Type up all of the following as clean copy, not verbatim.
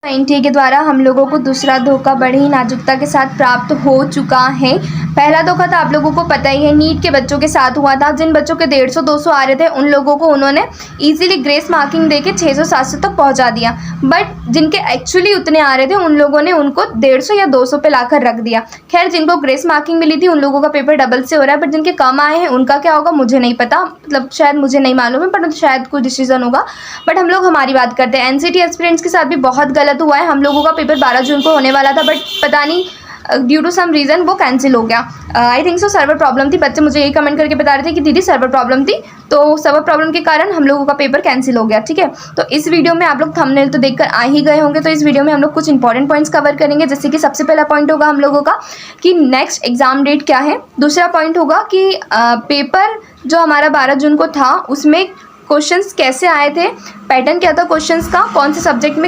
NTA के द्वारा हम लोगों को दूसरा धोखा बड़ी ही नाजुकता के साथ प्राप्त हो चुका है। पहला धोखा तो आप लोगों को पता ही है, नीट के बच्चों के साथ हुआ था। जिन बच्चों के 150-200 आ रहे थे उन लोगों को उन्होंने इजीली ग्रेस मार्किंग देके 600-700 तक पहुंचा दिया, बट जिनके एक्चुअली उतने आ रहे थे उन लोगों ने उनको 150 या 200 पे लाकर रख दिया। खैर, जिनको ग्रेस मार्किंग मिली थी उन लोगों का पेपर डबल से हो रहा है, बट जिनके कम आए हैं उनका क्या होगा मुझे नहीं पता, मतलब शायद मुझे नहीं मालूम है, पर शायद कोई डिसीजन होगा। बट हम लोग हमारी बात करते हैं। एनसीटी एस्पिरेंट्स के साथ भी बहुत गलत हुआ है। हम लोगों का पेपर 12 जून को होने वाला था, बट पता नहीं ड्यू टू सम रीज़न वो कैंसिल हो गया। आई थिंक सो सर्वर प्रॉब्लम थी। बच्चे मुझे यही कमेंट करके बता रहे थे कि दीदी सर्वर प्रॉब्लम थी, तो सर्वर प्रॉब्लम के कारण हम लोगों का पेपर कैंसिल हो गया। ठीक है, तो इस वीडियो में आप लोग थंबनेल तो देखकर आ ही गए होंगे, तो इस वीडियो में हम लोग कुछ इंपॉर्टेंट पॉइंट्स कवर करेंगे। जैसे कि सबसे पहला पॉइंट होगा हम लोगों का कि नेक्स्ट एग्जाम डेट क्या है। दूसरा पॉइंट होगा कि पेपर जो हमारा 12 जून को था उसमें क्वेश्चंस कैसे आए थे, पैटर्न क्या था क्वेश्चंस का, कौन से सब्जेक्ट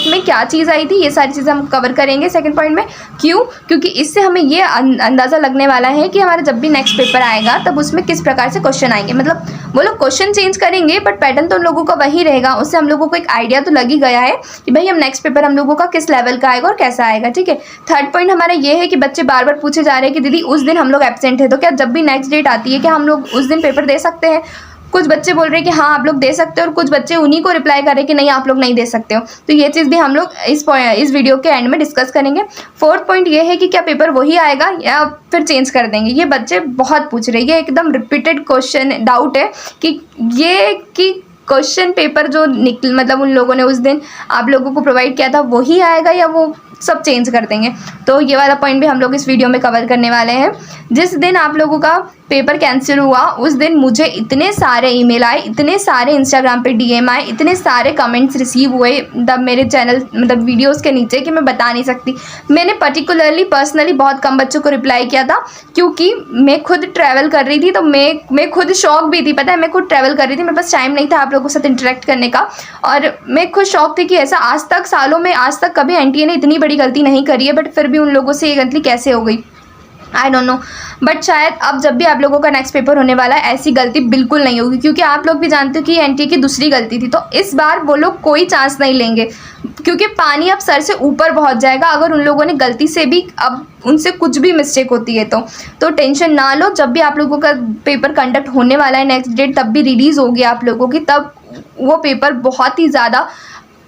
में क्या चीज़ आई थी, ये सारी चीज़ें हम कवर करेंगे। सेकंड पॉइंट में क्योंकि इससे हमें ये अंदाज़ा लगने वाला है कि हमारा जब भी नेक्स्ट पेपर आएगा तब उसमें किस प्रकार से क्वेश्चन आएंगे। मतलब वो लोग क्वेश्चन चेंज करेंगे बट पैटर्न तो उन लोगों का वही रहेगा। उससे हम लोगों को एक आइडिया तो लग ही गया है कि भाई हम नेक्स्ट पेपर हम लोगों का किस लेवल का आएगा और कैसा आएगा। ठीक है, थर्ड पॉइंट हमारा ये है कि बच्चे बार बार पूछे जा रहे हैं कि दीदी उस दिन हम लोग एब्सेंट है, तो क्या जब भी नेक्स्ट डेट आती है क्या हम लोग उस दिन पेपर दे सकते हैं। कुछ बच्चे बोल रहे हैं कि हाँ आप लोग दे सकते हो, और कुछ बच्चे उन्हीं को रिप्लाई कर रहे हैं कि नहीं आप लोग नहीं दे सकते हो। तो ये चीज़ भी हम लोग इस वीडियो के एंड में डिस्कस करेंगे। फोर्थ पॉइंट ये है कि क्या पेपर वही आएगा या फिर चेंज कर देंगे। ये बच्चे बहुत पूछ रहे हैं, ये एकदम रिपीटेड क्वेश्चन डाउट है कि क्वेश्चन पेपर जो मतलब उन लोगों ने उस दिन आप लोगों को प्रोवाइड किया था वही आएगा या वो सब चेंज कर देंगे। तो ये वाला पॉइंट भी हम लोग इस वीडियो में कवर करने वाले हैं। जिस दिन आप लोगों का पेपर कैंसिल हुआ उस दिन मुझे इतने सारे ईमेल आए, इतने सारे इंस्टाग्राम पे डीएम आए, इतने सारे कमेंट्स रिसीव हुए तब मेरे चैनल मतलब वीडियोस के नीचे कि मैं बता नहीं सकती। मैंने पर्सनली बहुत कम बच्चों को रिप्लाई किया था क्योंकि मैं खुद ट्रैवल कर रही थी, तो मैं खुद शॉक भी थी। पता है, मैं खुद ट्रैवल कर रही थी, मेरे पास टाइम नहीं था आप लोगों के साथ इंटरेक्ट करने का, और मैं खुद शॉक थी कि ऐसा आज तक सालों में आज तक कभी एनटीए ने इतनी बड़ी गलती नहीं करी है, बट फिर भी उन लोगों से ये गलती कैसे हो गई आई डोंट नो। बट शायद अब जब भी आप लोगों का नेक्स्ट पेपर होने वाला है ऐसी गलती बिल्कुल नहीं होगी, क्योंकि आप लोग भी जानते हो कि एनटीए की दूसरी गलती थी। तो इस बार वो लोग कोई चांस नहीं लेंगे क्योंकि पानी अब सर से ऊपर पहुंच जाएगा अगर उन लोगों ने गलती से भी अब उनसे कुछ भी मिस्टेक होती है तो टेंशन ना लो। जब भी आप लोगों का पेपर कंडक्ट होने वाला है नेक्स्ट डेट तब भी रिलीज़ होगी आप लोगों की, तब वो पेपर बहुत ही ज़्यादा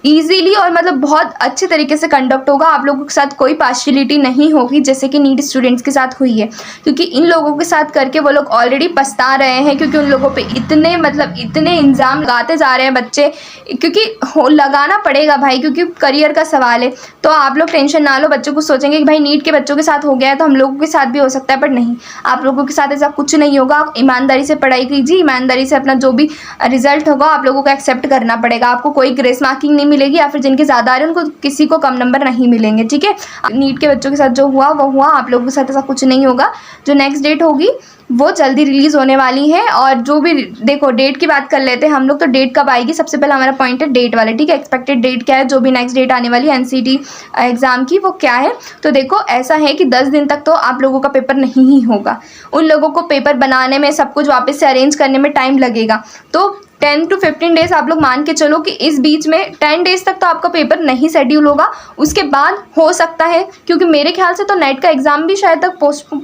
ईजीली और मतलब बहुत अच्छे तरीके से कंडक्ट होगा। आप लोगों के साथ कोई पार्शियलिटी नहीं होगी जैसे कि नीट स्टूडेंट्स के साथ हुई है, क्योंकि इन लोगों के साथ करके वो लोग ऑलरेडी पछता रहे हैं, क्योंकि उन लोगों पे इतने इल्ज़ाम लगाते जा रहे हैं बच्चे, क्योंकि लगाना पड़ेगा भाई, क्योंकि करियर का सवाल है। तो आप लोग टेंशन ना लो। बच्चों को सोचेंगे कि भाई नीट के बच्चों के साथ हो गया है तो हम लोगों के साथ भी हो सकता है, बट नहीं, आप लोगों के साथ ऐसा कुछ नहीं होगा। आप ईमानदारी से पढ़ाई कीजिए, ईमानदारी से अपना जो भी रिजल्ट होगा आप लोगों को एक्सेप्ट करना पड़ेगा। आपको कोई ग्रेस मार्किंग नहीं मिलेगी, या फिर जिनके ज़्यादा आ रहे हैं उनको किसी को कम नंबर नहीं मिलेंगे। ठीक है, नीट के बच्चों के साथ जो हुआ वो हुआ, आप लोगों के साथ ऐसा कुछ नहीं होगा। जो नेक्स्ट डेट होगी वो जल्दी रिलीज़ होने वाली है, और जो भी देखो डेट की बात कर लेते हैं हम लोग। तो डेट कब आएगी, सबसे पहला हमारा पॉइंट है डेट वाले। ठीक है, एक्सपेक्टेड डेट क्या है, जो भी नेक्स्ट डेट आने वाली है एनसीटी एग्ज़ाम की वो क्या है। तो देखो ऐसा है कि 10 दिन तक तो आप लोगों का पेपर नहीं ही होगा। उन लोगों को पेपर बनाने में सब कुछ वापस से अरेंज करने में टाइम लगेगा। तो 10 to 15 डेज़ आप लोग मान के चलो कि इस बीच में 10 डेज़ तक तो आपका पेपर नहीं शेड्यूल होगा। उसके बाद हो सकता है, क्योंकि मेरे ख्याल से तो नेट का एग्ज़ाम भी शायद तक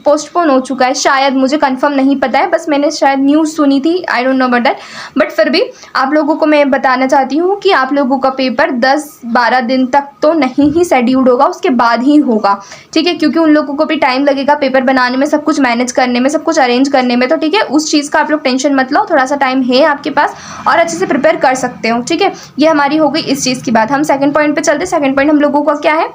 पोस्टपोन हो चुका है, शायद, मुझे कंफर्म नहीं पता है, बस मैंने शायद न्यूज़ सुनी थी, I don't know about that. But फिर भी आप लोगों को मैं बताना चाहती हूँ कि आप लोगों का पेपर 10-12 दिन तक तो नहीं ही शेड्यूल्ड होगा, उसके बाद ही होगा। ठीक है, क्योंकि उन लोगों को भी टाइम लगेगा पेपर बनाने में, सब कुछ मैनेज करने में, सब कुछ अरेंज करने में। तो ठीक है, उस चीज़ का आप लोग टेंशन मत लो, थोड़ा सा टाइम है आपके पास और अच्छे से प्रिपेयर कर सकते हो। ठीक है, ये हमारी हो गई इस चीज़ की बात। हम सेकंड पॉइंट पे चलते। सेकंड पॉइंट हम लोगों का क्या है,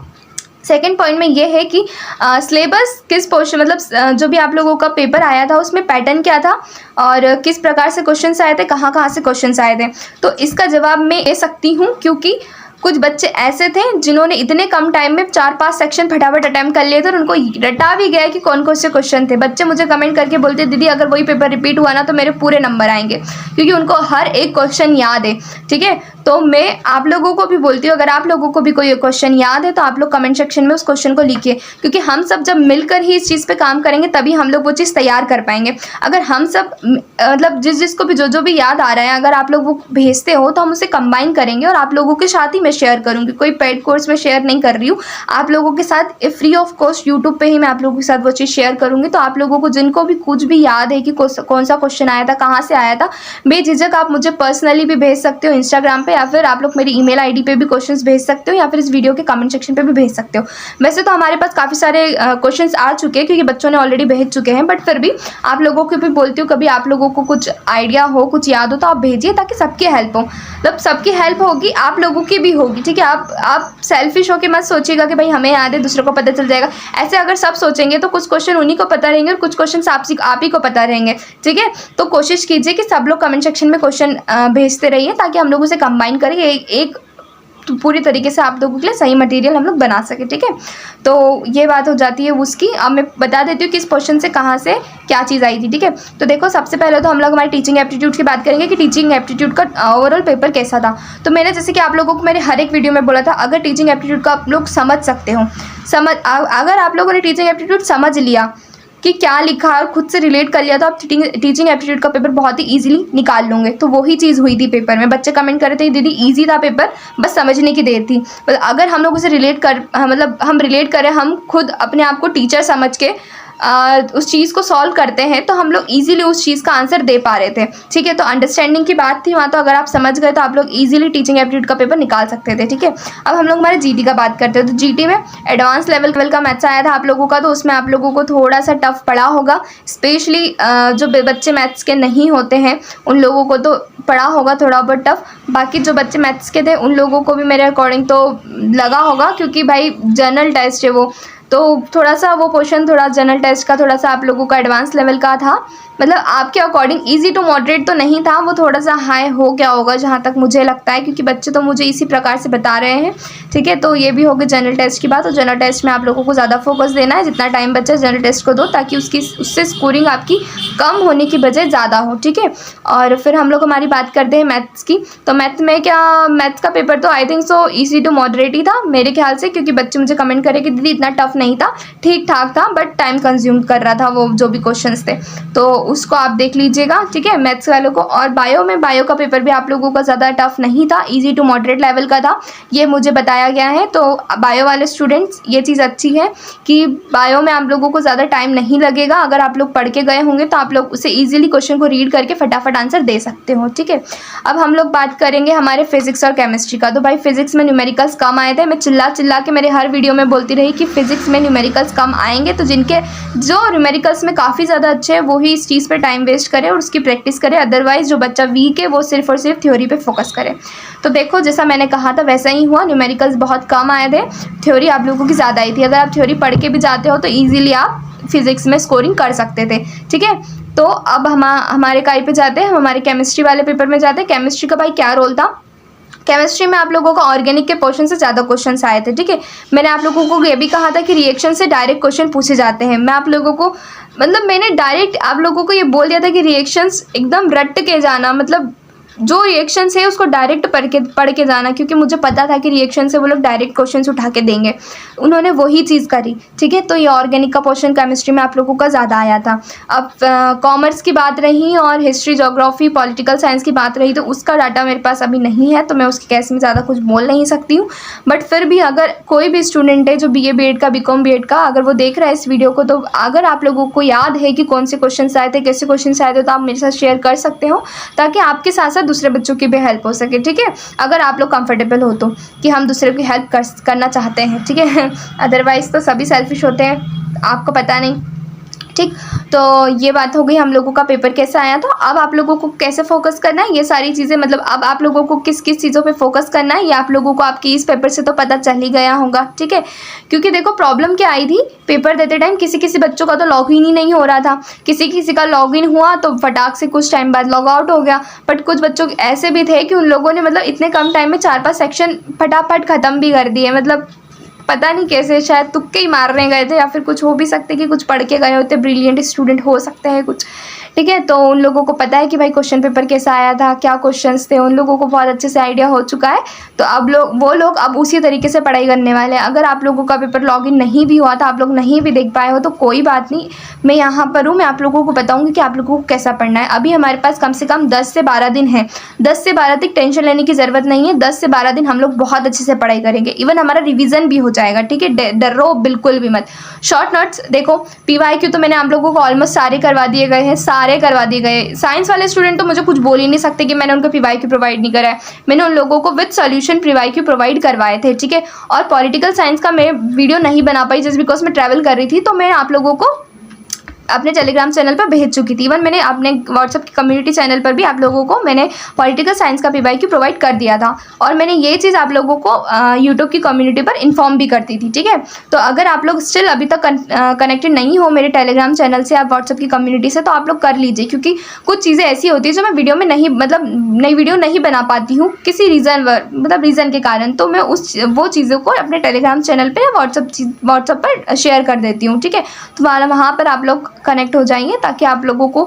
सेकेंड पॉइंट में ये है कि सिलेबस किस पोर्शन मतलब जो भी आप लोगों का पेपर आया था उसमें पैटर्न क्या था और किस प्रकार से क्वेश्चंस आए थे, कहाँ से क्वेश्चंस आए थे। तो इसका जवाब मैं दे सकती हूँ, क्योंकि कुछ बच्चे ऐसे थे जिन्होंने इतने कम टाइम में 4-5 सेक्शन फटाफट अटैम्प्ट कर लिए थे और उनको रटा भी गया कि कौन कौन से क्वेश्चन थे। बच्चे मुझे कमेंट करके बोलते दीदी अगर वही पेपर रिपीट हुआ ना तो मेरे पूरे नंबर आएंगे, क्योंकि उनको हर एक क्वेश्चन याद है। ठीक है, तो मैं आप लोगों को भी बोलती हूँ अगर आप लोगों को भी कोई क्वेश्चन याद है तो आप लोग कमेंट सेक्शन में उस क्वेश्चन को लिखिए, क्योंकि हम सब जब मिलकर ही इस चीज़ पे काम करेंगे तभी हम लोग वो चीज़ तैयार कर पाएंगे। अगर हम सब मतलब जिसको भी जो भी याद आ रहा है अगर आप लोग वो भेजते हो तो हम उसे कंबाइन करेंगे और आप लोगों के साथ ही मैं शेयर करूँगी, कोई पेड कोर्स में शेयर नहीं कर रही हूँ। आप लोगों के साथ फ्री ऑफ कॉस्ट यूट्यूब पे ही मैं आप लोगों के साथ वो चीज़ शेयर करूँगी। तो आप लोगों को जिनको भी कुछ भी याद है कि कौन सा क्वेश्चन आया था, कहाँ से आया था, बेझिझक आप मुझे पर्सनली भी भेज सकते हो इंस्टाग्राम पे, या फिर आप लोग मेरी ईमेल आईडी पे भी क्वेश्चंस भेज सकते हो, या फिर इस वीडियो के कमेंट सेक्शन पे भी भेज सकते हो। वैसे तो हमारे पास काफ़ी सारे क्वेश्चंस आ चुके हैं क्योंकि बच्चों ने ऑलरेडी भेज चुके हैं, बट फिर भी आप लोगों को भी बोलती हूँ, कभी आप लोगों को कुछ आइडिया हो, कुछ याद हो तो आप भेजिए, ताकि सबकी हेल्प हो। मतलब सबकी हेल्प होगी, आप लोगों की भी होगी, ठीक है। आप सेल्फिश होकर मत सोचिएगा कि भाई हमें याद है दूसरों को पता चल जाएगा। ऐसे अगर सब सोचेंगे तो कुछ क्वेश्चन उन्हीं को पता रहेंगे और कुछ क्वेश्चन आप ही को पता रहेंगे, ठीक है। तो कोशिश कीजिए कि सब लोग कमेंट सेक्शन में क्वेश्चन भेजते रहिए, ताकि हम लोग उसे कंबाइन करके एक तो पूरी तरीके से आप लोगों के लिए सही मटेरियल हम लोग बना सके, ठीक है। तो ये बात हो जाती है उसकी। अब मैं बता देती हूँ किस क्वेश्चन से कहाँ से क्या चीज़ आई थी, ठीक है। तो देखो, सबसे पहले तो हम लोग हमारे टीचिंग एप्टीट्यूड की बात करेंगे कि टीचिंग एप्टीट्यूड का ओवरऑल पेपर कैसा था। तो मैंने जैसे कि आप लोगों को मेरे हर एक वीडियो में बोला था, अगर टीचिंग एप्टीट्यूड का आप लोग समझ सकते हो, अगर आप लोगों ने टीचिंग एप्टीट्यूड समझ लिया कि क्या लिखा है और खुद से रिलेट कर लिया, तो आप टीचिंग एप्टीट्यूड का पेपर बहुत ही इजीली निकाल लोगे। तो वही चीज़ हुई थी पेपर में। बच्चे कमेंट कर रहे थे दीदी इजी था पेपर, बस समझने की देर थी। मतलब अगर हम लोग उसे हम रिलेट करें, हम खुद अपने आप को टीचर समझ के उस चीज़ को सॉल्व करते हैं, तो हम लोग इजीली उस चीज़ का आंसर दे पा रहे थे, ठीक है। तो अंडरस्टैंडिंग की बात थी वहाँ। तो अगर आप समझ गए तो आप लोग इजीली टीचिंग एप्टीट्यूड का पेपर निकाल सकते थे, ठीक है। अब हम लोग हमारे जीटी का बात करते हैं। तो जीटी में एडवांस लेवल का मैथ्स आया था आप लोगों का, तो उसमें आप लोगों को थोड़ा सा टफ पड़ा होगा। स्पेशली जो बच्चे मैथ्स के नहीं होते हैं उन लोगों को तो पड़ा होगा थोड़ा बहुत टफ। बाकी जो बच्चे मैथ्स के थे उन लोगों को भी मेरे अकॉर्डिंग तो लगा होगा, क्योंकि भाई जनरल टेस्ट है वो, तो थोड़ा सा वो पोर्शन थोड़ा जनरल टेस्ट का थोड़ा सा आप लोगों का एडवांस लेवल का था। मतलब आपके अकॉर्डिंग इजी टू मॉडरेट तो नहीं था, वो थोड़ा सा हाई हो गया होगा जहाँ तक मुझे लगता है, क्योंकि बच्चे तो मुझे इसी प्रकार से बता रहे हैं, ठीक है। तो ये भी होगी जनरल टेस्ट की बात। और जनरल टेस्ट में आप लोगों को ज़्यादा फोकस देना है, जितना टाइम बचे जनरल टेस्ट को दो, ताकि उससे स्कोरिंग आपकी कम होने की बजाय ज़्यादा हो, ठीक है। और फिर हम लोग हमारी बात करते हैं मैथ्स की। तो मैथ्स का पेपर तो I think so easy to moderate ही था मेरे ख्याल से, क्योंकि बच्चे मुझे कमेंट करे कि दीदी इतना टफ नहीं था, ठीक ठाक था, बट टाइम कंज्यूम कर रहा था वो जो भी क्वेश्चंस थे। तो उसको आप देख लीजिएगा, ठीक है, मैथ्स वालों को। और बायो का पेपर भी आप लोगों का ज़्यादा टफ नहीं था, इजी टू मॉडरेट लेवल का था, ये मुझे बताया गया है। तो बायो वाले स्टूडेंट्स, ये चीज़ अच्छी है कि बायो में आप लोगों को ज़्यादा टाइम नहीं लगेगा। अगर आप लोग पढ़ के गए होंगे तो आप लोग उसे ईजिली क्वेश्चन को रीड करके फटाफट आंसर दे सकते हो, ठीक है। अब हम लोग बात करेंगे हमारे फिजिक्स और केमिस्ट्री का। तो भाई फिजिक्स में न्यूमेरिकल्स कम आए थे। मैं चिल्ला के मेरे हर वीडियो में बोलती रही कि फिजिक्स में न्यूमेरिकल्स कम आएंगे, तो जो न्यूमेरिकल्स में काफ़ी ज़्यादा अच्छे हैं वो ही इस चीज़ पे टाइम वेस्ट करे और उसकी प्रैक्टिस करे। अदरवाइज जो बच्चा वीक है वो सिर्फ और सिर्फ थ्योरी पे फोकस करे। तो देखो, जैसा मैंने कहा था वैसा ही हुआ, न्यूमेरिकल्स बहुत कम आए थे, थ्योरी आप लोगों की ज़्यादा आई थी। अगर आप थ्योरी पढ़ के भी जाते हो तो ईजिली आप फिजिक्स में स्कोरिंग कर सकते थे, ठीक है। तो अब हमारे काय पे जाते हैं, हम हमारे केमिस्ट्री वाले पेपर में जाते हैं। केमिस्ट्री का भाई क्या रोल था। केमिस्ट्री में आप लोगों को ऑर्गेनिक के पोर्शन से ज़्यादा क्वेश्चंस आए थे, ठीक है। मैंने आप लोगों को ये भी कहा था कि रिएक्शन से डायरेक्ट क्वेश्चन पूछे जाते हैं। मैं आप लोगों को मैंने डायरेक्ट आप लोगों को ये बोल दिया था कि रिएक्शंस एकदम रट के जाना, मतलब जो रिएक्शंस है उसको डायरेक्ट पढ़ के जाना, क्योंकि मुझे पता था कि रिएक्शन से वो लोग डायरेक्ट क्वेश्चंस उठा के देंगे। उन्होंने वही चीज़ करी, ठीक है। तो ये ऑर्गेनिक का पोर्शन केमिस्ट्री में आप लोगों का ज़्यादा आया था। अब कॉमर्स की बात रही और हिस्ट्री, ज्योग्राफी, पॉलिटिकल साइंस की बात रही, तो उसका डाटा मेरे पास अभी नहीं है, तो मैं उसके केस में ज़्यादा कुछ बोल नहीं सकती हूँ। बट फिर भी अगर कोई भी स्टूडेंट है जो BA BEd का, BCom BEd का, अगर वो देख रहा है इस वीडियो को, तो अगर आप लोगों को याद है कि कौन से क्वेश्चन आए थे, कैसे क्वेश्चन आए थे, तो आप मेरे साथ शेयर कर सकते हो, ताकि आपके साथ साथ दूसरे बच्चों की भी हेल्प हो सके, ठीक है। अगर आप लोग कंफर्टेबल हो तो, कि हम दूसरे की हेल्प करना चाहते हैं, ठीक है। अदरवाइज तो सभी सेल्फिश होते हैं, आपको पता नहीं, ठीक। तो ये बात हो गई हम लोगों का पेपर कैसा आया था। अब आप लोगों को कैसे फोकस करना है, ये सारी चीज़ें, मतलब अब आप लोगों को किस किस चीज़ों पे फोकस करना है, ये आप लोगों को आपकी इस पेपर से तो पता चल ही गया होगा, ठीक है। क्योंकि देखो, प्रॉब्लम क्या आई थी, पेपर देते टाइम किसी बच्चों का तो लॉगिन ही नहीं हो रहा था, किसी का लॉगिन हुआ तो फटाक से कुछ टाइम बाद लॉग आउट हो गया। बट कुछ बच्चों ऐसे भी थे कि उन लोगों ने मतलब इतने कम टाइम में 4-5 सेक्शन फटाफट ख़त्म भी कर दिए। मतलब पता नहीं कैसे, शायद तुक्के ही मारने गए थे, या फिर कुछ हो भी सकते कि कुछ पढ़ के गए होते, ब्रिलियंट स्टूडेंट हो सकते हैं कुछ, ठीक है। तो उन लोगों को पता है कि भाई क्वेश्चन पेपर कैसा आया था, क्या क्वेश्चंस थे, उन लोगों को बहुत अच्छे से आइडिया हो चुका है। तो अब वो लोग अब उसी तरीके से पढ़ाई करने वाले हैं। अगर आप लोगों का पेपर लॉगिन नहीं भी हुआ था, आप लोग नहीं भी देख पाए हो, तो कोई बात नहीं, मैं यहाँ पर हूँ, मैं आप लोगों को बताऊँगी कि आप लोगों को कैसा पढ़ना है। अभी हमारे पास कम से कम 10 से 12 दिन है। 10 से 12 तक टेंशन लेने की ज़रूरत नहीं है। 10 से 12 दिन हम लोग बहुत अच्छे से पढ़ाई करेंगे, इवन हमारा रिवीजन भी हो जाएगा। ठीक है, डरो बिल्कुल भी मत। शॉर्ट नोट्स देखो, PYQ तो मैंने आप लोगों को ऑलमोस्ट सारे करवा दिए गए हैं, सारे करवा दिए गए। साइंस वाले स्टूडेंट तो मुझे कुछ बोल ही नहीं सकते कि मैंने उनको PYQ प्रोवाइड नहीं करा है। मैंने उन लोगों को विद सॉल्यूशन PYQ प्रोवाइड करवाए थे। ठीक है, और पॉलिटिकल साइंस का मैं वीडियो नहीं बना पाई जस्ट बिकॉज मैं ट्रैवल कर रही थी, तो मैं आप लोगों को अपने टेलीग्राम चैनल पर भेज चुकी थी। इवन मैंने अपने व्हाट्सएप की कम्युनिटी चैनल पर भी आप लोगों को मैंने पॉलिटिकल साइंस का PYQ प्रोवाइड कर दिया था, और मैंने ये चीज़ आप लोगों को यूट्यूब की कम्युनिटी पर इन्फॉर्म भी करती थी। ठीक है, तो अगर आप लोग स्टिल अभी तक कनेक्टेड नहीं हो मेरे टेलीग्राम चैनल से, आप व्हाट्सएप की कम्युनिटी से, तो आप लोग कर लीजिए, क्योंकि कुछ चीज़ें ऐसी होती है जो मैं वीडियो में नहीं, मतलब नई वीडियो नहीं बना पाती हूँ किसी रीज़न के कारण, तो मैं वो चीज़ों को अपने टेलीग्राम चैनल पर या व्हाट्सएप पर शेयर कर देती हूँ। ठीक है, तो वहाँ पर आप लोग कनेक्ट हो जाएंगे, ताकि आप लोगों को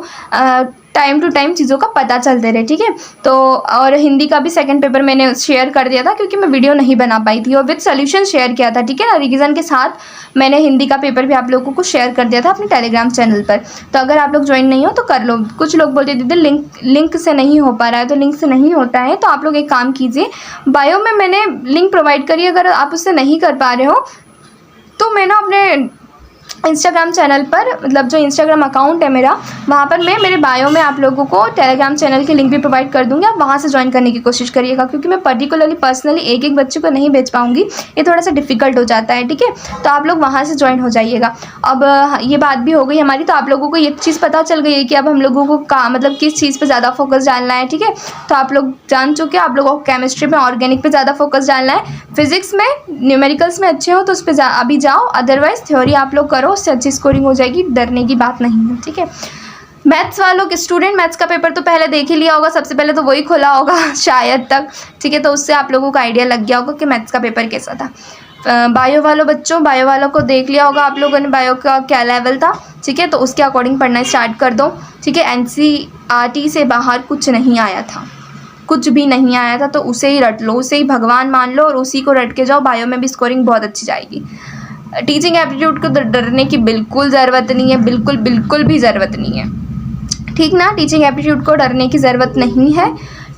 टाइम टू टाइम चीज़ों का पता चलते रहे। ठीक है, तो और हिंदी का भी सेकंड पेपर मैंने शेयर कर दिया था, क्योंकि मैं वीडियो नहीं बना पाई थी, और विद सॉल्यूशन शेयर किया था। ठीक है ना, रिवीजन के साथ मैंने हिंदी का पेपर भी आप लोगों को शेयर कर दिया था अपने टेलीग्राम चैनल पर। तो अगर आप लोग ज्वाइन नहीं हो तो कर लो। कुछ लोग बोलते दीदी लिंक से नहीं हो पा रहा है, तो लिंक से नहीं होता है, तो आप लोग एक काम कीजिए, बायो में मैंने लिंक प्रोवाइड करी, अगर आप उससे नहीं कर पा रहे हो तो मैं ना अपने इंस्टाग्राम चैनल पर, मतलब जो इंस्टाग्राम अकाउंट है मेरा, वहाँ पर मैं मेरे बायो में आप लोगों को टेलीग्राम चैनल की लिंक भी प्रोवाइड कर दूँगी। आप वहाँ से ज्वाइन करने की कोशिश करिएगा, क्योंकि मैं पर्टिकुलरली पर्सनली एक बच्चे को नहीं भेज पाऊँगी, ये थोड़ा सा डिफिकल्ट हो जाता है। ठीक है, तो आप लोग वहाँ से ज्वाइन हो जाइएगा। अब ये बात भी हो गई हमारी, तो आप लोगों को ये चीज़ पता चल गई है कि अब हम लोगों को मतलब किस चीज़ पर ज़्यादा फोकस डालना है। ठीक है, तो आप लोग जान चुके हैं, आप लोगों को केमिस्ट्री में, ऑर्गेनिक पे ज़्यादा फोकस डालना है। फिजिक्स में, न्यूमेरिकल्स में अच्छे हो तो उस पर अभी जाओ, अदरवाइज थ्योरी आप लोग करो, उससे अच्छी स्कोरिंग हो जाएगी, डरने की बात नहीं है। ठीक है, मैथ्स वालों के स्टूडेंट मैथ्स का पेपर तो पहले देख ही लिया होगा, सबसे पहले तो वही खोला होगा शायद तक। ठीक है, तो उससे आप लोगों को आइडिया लग गया होगा कि मैथ्स का पेपर कैसा था। बायो वालों बच्चों, बायो वालों को देख लिया होगा आप लोगों ने बायो का क्या लेवल था। ठीक है, तो उसके अकॉर्डिंग पढ़ना स्टार्ट कर दो। ठीक है, NCERT से बाहर कुछ नहीं आया था, कुछ भी नहीं आया था, तो उसे ही रट लो, उसे ही भगवान मान लो और उसी को रट के जाओ। बायो में भी स्कोरिंग बहुत अच्छी जाएगी। टीचिंग एप्टीट्यूड को डरने की बिल्कुल ज़रूरत नहीं है, बिल्कुल भी ज़रूरत नहीं है। ठीक ना, टीचिंग एप्टीट्यूड को डरने की ज़रूरत नहीं है।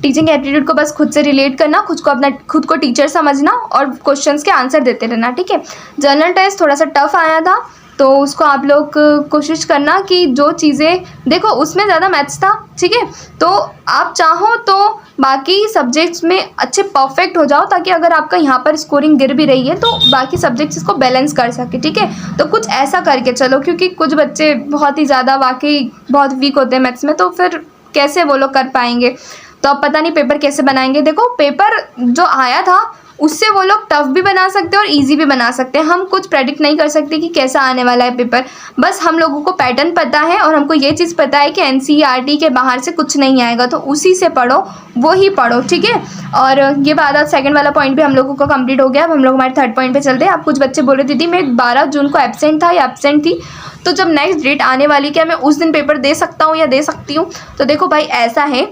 टीचिंग एप्टीट्यूड को बस खुद से रिलेट करना, खुद को टीचर समझना और क्वेश्चंस के आंसर देते रहना। ठीक है, जनरल टेस्ट थोड़ा सा टफ आया था, तो उसको आप लोग कोशिश करना कि जो चीज़ें देखो उसमें ज़्यादा मैथ्स था। ठीक है, तो आप चाहो तो बाकी सब्जेक्ट्स में अच्छे परफेक्ट हो जाओ, ताकि अगर आपका यहाँ पर स्कोरिंग गिर भी रही है तो बाकी सब्जेक्ट्स इसको बैलेंस कर सके। ठीक है, तो कुछ ऐसा करके चलो, क्योंकि कुछ बच्चे बहुत ही ज़्यादा वाकई बहुत वीक होते हैं मैथ्स में, तो फिर कैसे वो लोग कर पाएंगे। तो अब पता नहीं पेपर कैसे बनाएंगे। देखो पेपर जो आया था उससे वो लोग टफ भी बना सकते हैं और इजी भी बना सकते हैं। हम कुछ प्रेडिक्ट नहीं कर सकते कि कैसा आने वाला है पेपर, बस हम लोगों को पैटर्न पता है और हमको ये चीज़ पता है कि NCERT के बाहर से कुछ नहीं आएगा, तो उसी से पढ़ो, वो ही पढ़ो। ठीक है, और ये बात आज सेकंड वाला पॉइंट भी हम लोगों का कंप्लीट हो गया। अब हम लोग हमारे थर्ड पॉइंट पे चलते हैं। आप कुछ बच्चे बोल रहे दीदी मैं 12 जून को एब्सेंट था या एब्सेंट थी, तो जब नेक्स्ट डेट आने वाली क्या मैं उस दिन पेपर दे सकता हूँ या दे सकती हूँ? तो देखो भाई ऐसा है,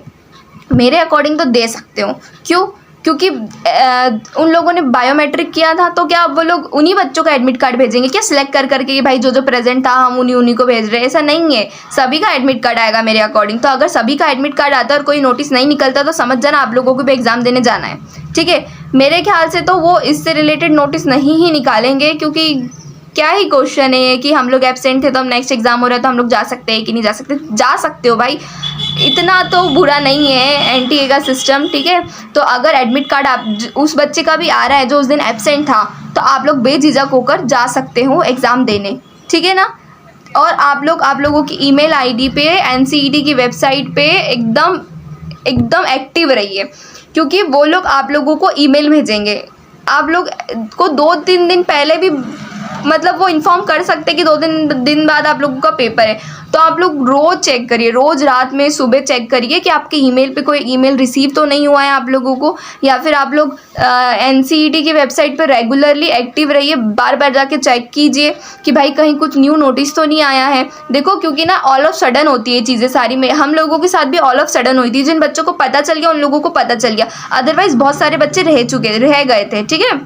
मेरे अकॉर्डिंग तो दे सकते हो। क्यों? क्योंकि उन लोगों ने बायोमेट्रिक किया था, तो क्या अब वो लोग उन्हीं बच्चों का एडमिट कार्ड भेजेंगे क्या सिलेक्ट कर करके कि भाई जो प्रेजेंट था हम उन्हीं को भेज रहे हैं? ऐसा नहीं है, सभी का एडमिट कार्ड आएगा मेरे अकॉर्डिंग। तो अगर सभी का एडमिट कार्ड आता है और कोई नोटिस नहीं निकलता तो समझ जाना आप लोगों को भी एग्जाम देने जाना है। ठीक है, मेरे ख्याल से तो वो इससे रिलेटेड नोटिस नहीं ही निकालेंगे, क्योंकि क्या ही क्वेश्चन है कि हम लोग एब्सेंट थे तो हम नेक्स्ट एग्जाम हो रहा है तो हम लोग जा सकते हैं कि नहीं जा सकते? जा सकते हो भाई, इतना तो बुरा नहीं है NTA का सिस्टम। ठीक है, तो अगर एडमिट कार्ड आप उस बच्चे का भी आ रहा है जो उस दिन एब्सेंट था, तो आप लोग बेझिझक होकर जा सकते हो एग्ज़ाम देने। ठीक है ना, और आप लोगों की ईमेल ID पे NCERT की वेबसाइट पे एकदम एक्टिव रहिए, क्योंकि वो लोग आप लोगों को ईमेल भेजेंगे। आप लोग को 2-3 दिन पहले भी मतलब वो इन्फॉर्म कर सकते हैं कि 2 दिन बाद आप लोगों का पेपर है। तो आप लोग रोज़ चेक करिए, रोज़ रात में सुबह चेक करिए कि आपके ईमेल पे कोई ईमेल रिसीव तो नहीं हुआ है आप लोगों को, या फिर आप लोग NCERT की वेबसाइट पर रेगुलरली एक्टिव रहिए, बार बार जाके चेक कीजिए कि भाई कहीं कुछ न्यू नोटिस तो नहीं आया है। देखो क्योंकि ना ऑल ऑफ सडन होती है चीज़ें सारी, में हम लोगों के साथ भी ऑल ऑफ सडन हुई थी। जिन बच्चों को पता चल गया उन लोगों को पता चल गया, अदरवाइज बहुत सारे बच्चे रह गए थे, ठीक है,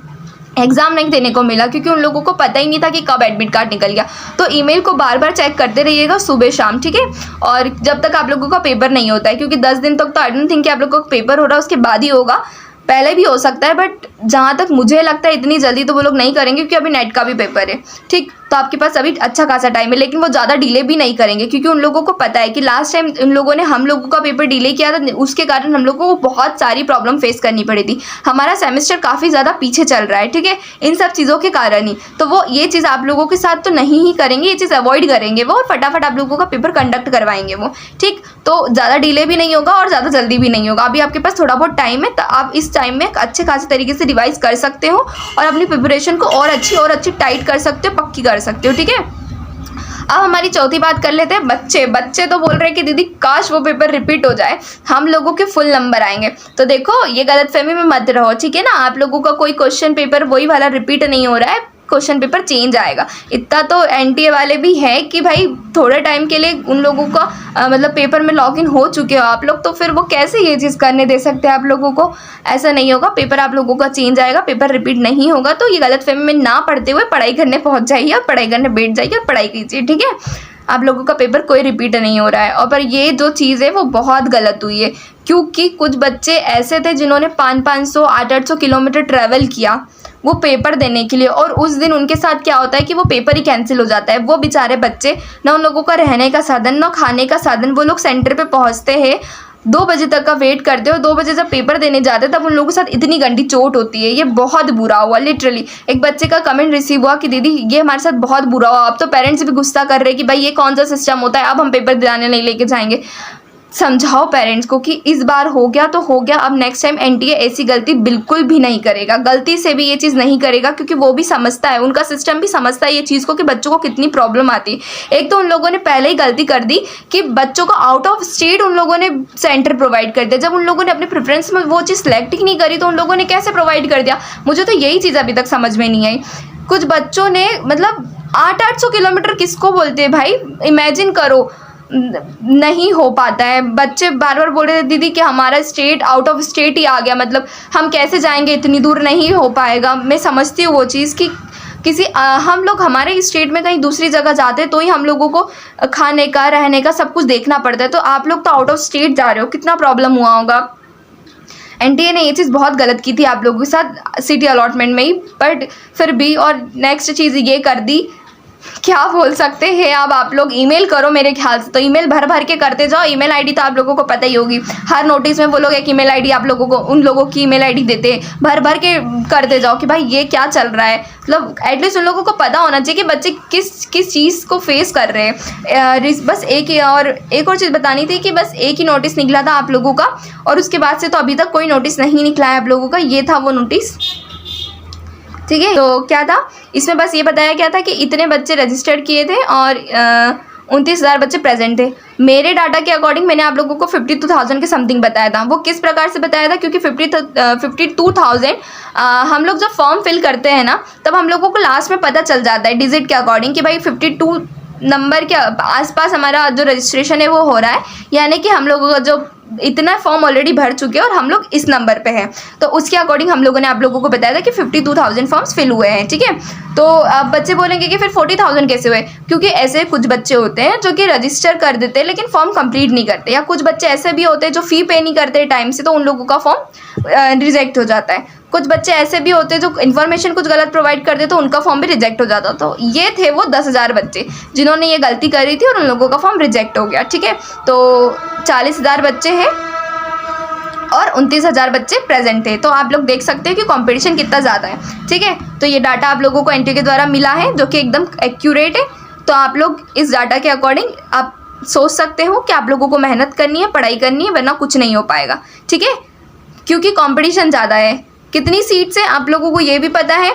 एग्ज़ाम नहीं देने को मिला क्योंकि उन लोगों को पता ही नहीं था कि कब एडमिट कार्ड निकल गया। तो ईमेल को बार बार चेक करते रहिएगा सुबह शाम, ठीक है, और जब तक आप लोगों का पेपर नहीं होता है, क्योंकि 10 दिन तक तो आई डोंट थिंक कि आप लोगों का पेपर हो रहा है, उसके बाद ही होगा, पहले भी हो सकता है, बट जहाँ तक मुझे लगता है इतनी जल्दी तो वो लोग नहीं करेंगे क्योंकि अभी नेट का भी पेपर है, ठीक। तो आपके पास अभी अच्छा खासा टाइम है, लेकिन वो ज़्यादा डिले भी नहीं करेंगे क्योंकि उन लोगों को पता है कि लास्ट टाइम उन लोगों ने हम लोगों का पेपर डिले किया था, उसके कारण हम लोगों को बहुत सारी प्रॉब्लम फेस करनी पड़ी थी। हमारा सेमेस्टर काफ़ी ज़्यादा पीछे चल रहा है, ठीक है, इन सब चीज़ों के कारण ही। तो वो ये चीज़ आप लोगों के साथ तो नहीं ही करेंगे, ये चीज़ अवॉइड करेंगे वो, और फटाफट आप लोगों का पेपर कंडक्ट करवाएंगे वो, ठीक। तो ज़्यादा डिले भी नहीं होगा और ज़्यादा जल्दी भी नहीं होगा। अभी आपके पास थोड़ा बहुत टाइम है, तो आप इस टाइम में अच्छे खासे तरीके से रिवाइज कर सकते हो और अपनी प्रिपरेशन को और अच्छी टाइट कर सकते हो, पक्की कर सकते हो, ठीक है। अब हमारी चौथी बात कर लेते हैं बच्चे तो बोल रहे हैं कि दीदी काश वो पेपर रिपीट हो जाए, हम लोगों के फुल नंबर आएंगे। तो देखो ये गलतफहमी में मत रहो, ठीक है ना, आप लोगों का कोई क्वेश्चन पेपर वही वाला रिपीट नहीं हो रहा है, क्वेश्चन पेपर चेंज आएगा। इतना तो NTA वाले भी है कि भाई थोड़े टाइम के लिए उन लोगों का मतलब पेपर में लॉगिन हो चुके हो आप लोग, तो फिर वो कैसे ये चीज़ करने दे सकते हैं आप लोगों को। ऐसा नहीं होगा, पेपर आप लोगों का चेंज आएगा, पेपर रिपीट नहीं होगा। तो ये गलतफहमी में ना पढ़ते हुए पढ़ाई करने पहुंच जाइए और पढ़ाई करने बैठ जाइए और पढ़ाई कीजिए, ठीक है। आप लोगों का पेपर कोई रिपीट नहीं हो रहा है। और पर ये जो चीज़ है वो बहुत गलत हुई है, क्योंकि कुछ बच्चे ऐसे थे जिन्होंने 500-500 800 किलोमीटर ट्रैवल किया वो पेपर देने के लिए, और उस दिन उनके साथ क्या होता है कि वो पेपर ही कैंसिल हो जाता है। वो बेचारे बच्चे, ना उन लोगों का रहने का साधन, ना खाने का साधन, वो लोग सेंटर पे पहुंचते हैं 2 बजे तक का वेट करते हो, 2 बजे जब पेपर देने जाते हैं तब उन लोगों के साथ इतनी गंदी चोट होती है। ये बहुत बुरा हुआ, लिटरली। एक बच्चे का कमेंट रिसीव हुआ कि दीदी ये हमारे साथ बहुत बुरा हुआ, अब तो पेरेंट्स भी गुस्सा कर रहे हैं कि भाई ये कौन सा सिस्टम होता है, अब हम पेपर दिलाने नहीं लेके जाएंगे। समझाओ पेरेंट्स को कि इस बार हो गया तो हो गया, अब नेक्स्ट टाइम NTA ऐसी गलती बिल्कुल भी नहीं करेगा, गलती से भी ये चीज़ नहीं करेगा, क्योंकि वो भी समझता है, उनका सिस्टम भी समझता है ये चीज़ को कि बच्चों को कितनी प्रॉब्लम आती है। एक तो उन लोगों ने पहले ही गलती कर दी कि बच्चों को आउट ऑफ स्टेट उन लोगों ने सेंटर प्रोवाइड कर दिया। जब उन लोगों ने अपने प्रेफरेंस में वो चीज़ सेलेक्ट ही नहीं करी तो उन लोगों ने कैसे प्रोवाइड कर दिया। मुझे तो यही चीज़ अभी तक समझ में नहीं आई। कुछ बच्चों ने मतलब 800 किलोमीटर किसको बोलते हैं भाई, इमेजिन करो, नहीं हो पाता है। बच्चे बार बार बोल रहे थे दीदी कि हमारा स्टेट आउट ऑफ स्टेट ही आ गया, मतलब हम कैसे जाएंगे, इतनी दूर नहीं हो पाएगा। मैं समझती हूँ वो चीज़ कि हम लोग हमारे स्टेट में कहीं दूसरी जगह जाते हैं तो ही हम लोगों को खाने का रहने का सब कुछ देखना पड़ता है, तो आप लोग तो आउट ऑफ स्टेट जा रहे हो, कितना प्रॉब्लम हुआ होगा। NTA ने ये चीज़ बहुत गलत की थी आप लोगों के साथ सिटी अलॉटमेंट में ही, बट फिर भी। और नेक्स्ट चीज़ ये कर दी, क्या बोल सकते हैं। अब आप लोग ईमेल करो, मेरे ख्याल से तो ईमेल भर के करते जाओ। ईमेल आईडी तो आप लोगों को पता ही होगी, हर नोटिस में वो लोग एक ईमेल आईडी आप लोगों को, उन लोगों की ईमेल आईडी देते हैं, भर के करते जाओ कि भाई ये क्या चल रहा है। मतलब एटलीस्ट उन लोगों को पता होना चाहिए कि बच्चे किस चीज़ को फेस कर रहे हैं। बस एक और चीज़ बतानी थी कि बस एक ही नोटिस निकला था आप लोगों का, और उसके बाद से तो अभी तक कोई नोटिस नहीं निकला है आप लोगों का। ये था वो नोटिस, ठीक है। तो क्या था इसमें, बस ये बताया गया था कि इतने बच्चे रजिस्टर्ड किए थे और 29,000 बच्चे प्रेजेंट थे। मेरे डाटा के अकॉर्डिंग मैंने आप लोगों को 52,000 के समथिंग बताया था। वो किस प्रकार से बताया था, क्योंकि 52,000 हम लोग जब फॉर्म फिल करते हैं ना, तब हम लोगों को लास्ट में पता चल जाता है डिजिट के अकॉर्डिंग कि भाई 52 नंबर के आसपास हमारा जो रजिस्ट्रेशन है वो हो रहा है, यानी कि हम लोगों का जो इतना फॉर्म ऑलरेडी भर चुके हैं और हम लोग इस नंबर पे हैं। तो उसके अकॉर्डिंग हम लोगों ने आप लोगों को बताया था कि 52,000 फॉर्म्स फिल हुए हैं, ठीक है। तो अब बच्चे बोलेंगे कि फिर 40,000 कैसे हुए, क्योंकि ऐसे कुछ बच्चे होते हैं जो कि रजिस्टर कर देते हैं लेकिन फॉर्म कंप्लीट नहीं करते, या कुछ बच्चे ऐसे भी होते हैं जो फ़ी पे नहीं करते टाइम से, तो उन लोगों का फॉर्म रिजेक्ट हो जाता है। कुछ बच्चे ऐसे भी होते हैं जो इन्फॉर्मेशन कुछ गलत प्रोवाइड कर दे तो उनका फॉर्म भी रिजेक्ट हो जाता। तो ये थे वो 10,000 बच्चे जिन्होंने ये गलती करी थी और उन लोगों का फॉर्म रिजेक्ट हो गया, ठीक है। तो 40,000 बच्चे हैं और 29,000 बच्चे प्रेजेंट थे। तो आप लोग देख सकते हैं कि कंपटीशन कितना ज़्यादा है, ठीक है। तो ये डाटा आप लोगों को NTA के द्वारा मिला है जो कि एकदम एक्यूरेट है। तो आप लोग इस डाटा के अकॉर्डिंग आप सोच सकते हो कि आप लोगों को मेहनत करनी है, पढ़ाई करनी है, वरना कुछ नहीं हो पाएगा, ठीक है। क्योंकि कंपटीशन ज़्यादा है। कितनी सीट्स हैं आप लोगों को ये भी पता है,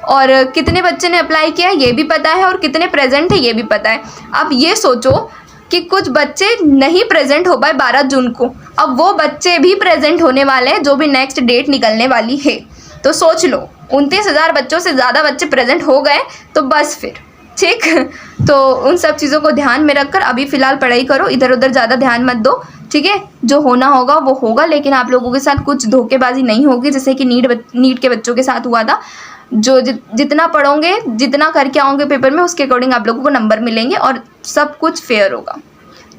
और कितने बच्चे ने अप्लाई किया ये भी पता है और कितने प्रेजेंट है ये भी पता है। अब ये सोचो कि कुछ बच्चे नहीं प्रेजेंट हो पाए 12 जून को, अब वो बच्चे भी प्रेजेंट होने वाले हैं जो भी नेक्स्ट डेट निकलने वाली है। तो सोच लो 29,000 बच्चों से ज़्यादा बच्चे प्रेजेंट हो गए तो बस फिर ठीक। तो उन सब चीज़ों को ध्यान में रखकर अभी फ़िलहाल पढ़ाई करो, इधर उधर ज़्यादा ध्यान मत दो, ठीक है। जो होना होगा वो होगा, लेकिन आप लोगों के साथ कुछ धोखेबाजी नहीं होगी जैसे कि नीट के बच्चों के साथ हुआ था। जो जितना पढ़ोगे, जितना करके आओगे पेपर में, उसके अकॉर्डिंग आप लोगों को नंबर मिलेंगे और सब कुछ फेयर होगा,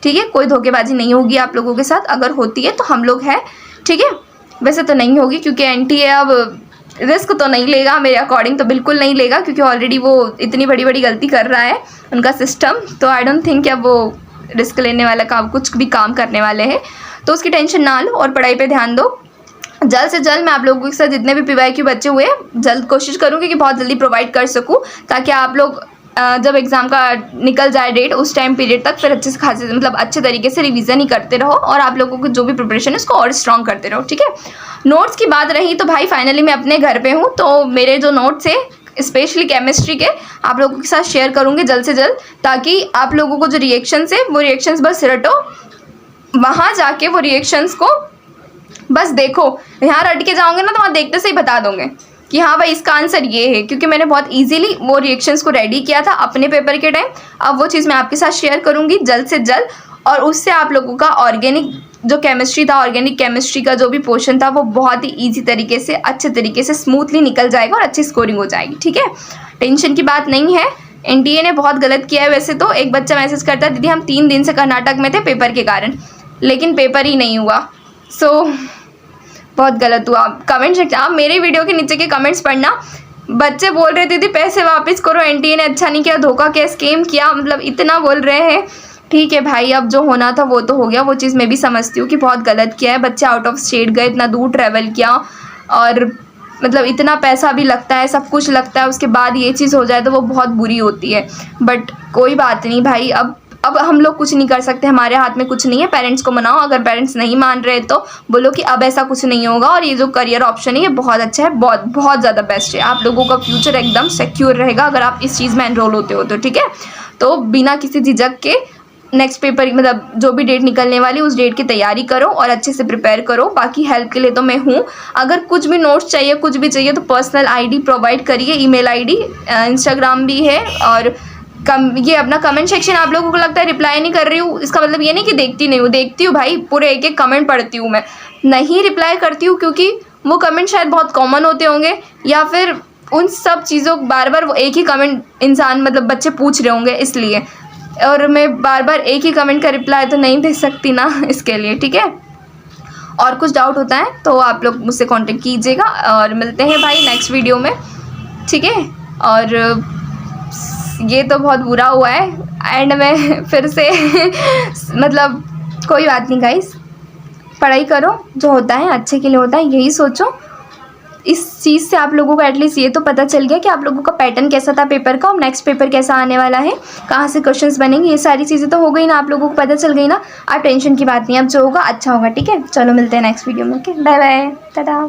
ठीक है। कोई धोखेबाजी नहीं होगी आप लोगों के साथ, अगर होती है तो हम लोग हैं, ठीक है। वैसे तो नहीं होगी क्योंकि NTA अब रिस्क तो नहीं लेगा, मेरे अकॉर्डिंग तो बिल्कुल नहीं लेगा, क्योंकि ऑलरेडी वो इतनी बड़ी बड़ी गलती कर रहा है उनका सिस्टम। तो आई डोंट थिंक अब वो रिस्क लेने वाला काम, कुछ भी काम करने वाले हैं। तो उसकी टेंशन ना लो और पढ़ाई पे ध्यान दो। जल्द से जल्द मैं आप लोगों के साथ जितने भी PYQ बच्चे हुए जल्द कोशिश करूँगी कि बहुत जल्दी प्रोवाइड कर सकूँ, ताकि आप लोग जब एग्ज़ाम का निकल जाए डेट उस टाइम पीरियड तक फिर अच्छे से खासे मतलब अच्छे तरीके से रिवीजन ही करते रहो और आप लोगों की जो भी प्रिपरेशन है उसको और स्ट्रॉन्ग करते रहो, ठीक है। नोट्स की बात रही तो भाई फाइनली मैं अपने घर पे हूँ, तो मेरे जो नोट्स है स्पेशली केमिस्ट्री के आप लोगों के साथ शेयर करूँगी जल्द से जल्द, ताकि आप लोगों को जो रिएक्शंस है वो रिएक्शंस बस रटो, वहाँ जाके वो रिएक्शंस को बस देखो। यहाँ रट के जाओगे ना तो वहाँ देखते से ही बता दोगे कि हाँ भाई इसका आंसर ये है, क्योंकि मैंने बहुत इजीली वो रिएक्शंस को रेडी किया था अपने पेपर के टाइम। अब वो चीज़ मैं आपके साथ शेयर करूँगी जल्द से जल्द, और उससे आप लोगों का ऑर्गेनिक जो केमिस्ट्री था, ऑर्गेनिक केमिस्ट्री का जो भी पोर्शन था वो बहुत ही ईजी तरीके से, अच्छे तरीके से स्मूथली निकल जाएगा और अच्छी स्कोरिंग हो जाएगी, ठीक है। टेंशन की बात नहीं है। NTA ने बहुत गलत किया है वैसे तो। एक बच्चा मैसेज करता है दीदी हम 3 दिन से कर्नाटक में थे पेपर के कारण, लेकिन पेपर ही नहीं हुआ। सो बहुत गलत हुआ। कमेंट सेक्शन, आप मेरे वीडियो के नीचे के कमेंट्स पढ़ना। बच्चे बोल रहे थे पैसे वापस करो, NTA ने अच्छा नहीं किया, धोखा किया, स्कैम किया, मतलब इतना बोल रहे हैं। ठीक है भाई, अब जो होना था वो तो हो गया। वो चीज़ मैं भी समझती हूँ कि बहुत गलत किया है। बच्चे आउट ऑफ स्टेट गए, इतना दूर ट्रैवल किया और मतलब इतना पैसा भी लगता है, सब कुछ लगता है, उसके बाद ये चीज़ हो जाए तो वो बहुत बुरी होती है। बट कोई बात नहीं भाई, अब हम लोग कुछ नहीं कर सकते, हमारे हाथ में कुछ नहीं है। पेरेंट्स को मनाओ, अगर पेरेंट्स नहीं मान रहे तो बोलो कि अब ऐसा कुछ नहीं होगा और ये जो करियर ऑप्शन है ये बहुत अच्छा है, बहुत बहुत ज़्यादा बेस्ट है। आप लोगों का फ्यूचर एकदम सिक्योर रहेगा अगर आप इस चीज़ में एनरोल होते हो तो, ठीक है। तो बिना किसी झिझक के नेक्स्ट पेपर मतलब जो भी डेट निकलने वाली उस डेट की तैयारी करो और अच्छे से प्रिपेयर करो। बाकी हेल्प के लिए तो मैं हूँ। अगर कुछ भी नोट्स चाहिए, कुछ भी चाहिए तो पर्सनल ID प्रोवाइड करिए, email ID, इंस्टाग्राम भी है। और ये अपना कमेंट सेक्शन आप लोगों को लगता है रिप्लाई नहीं कर रही हूँ, इसका मतलब ये नहीं कि देखती नहीं हूँ, देखती हूँ भाई, पूरे एक एक कमेंट पढ़ती हूँ। मैं नहीं रिप्लाई करती हूँ क्योंकि वो कमेंट शायद बहुत कॉमन होते होंगे, या फिर उन सब चीज़ों बार बार वो एक ही कमेंट इंसान मतलब बच्चे पूछ रहे होंगे इसलिए, और मैं बार बार एक ही कमेंट का रिप्लाई तो नहीं दे सकती ना, इसके लिए, ठीक है। और कुछ डाउट होता है तो आप लोग मुझसे कांटेक्ट कीजिएगा और मिलते हैं भाई नेक्स्ट वीडियो में, ठीक है। और ये तो बहुत बुरा हुआ है एंड में फिर से मतलब कोई बात नहीं गाइस, पढ़ाई करो, जो होता है अच्छे के लिए होता है, यही सोचो। इस चीज़ से आप लोगों को एटलीस्ट ये तो पता चल गया कि आप लोगों का पैटर्न कैसा था पेपर का और नेक्स्ट पेपर कैसा आने वाला है, कहाँ से क्वेश्चंस बनेंगे, ये सारी चीज़ें तो हो गई ना, आप लोगों को पता चल गई ना। अब टेंशन की बात नहीं, अब जो होगा अच्छा होगा, ठीक है। चलो मिलते हैं नेक्स्ट वीडियो में, ओके, बाय बाय, टाटा।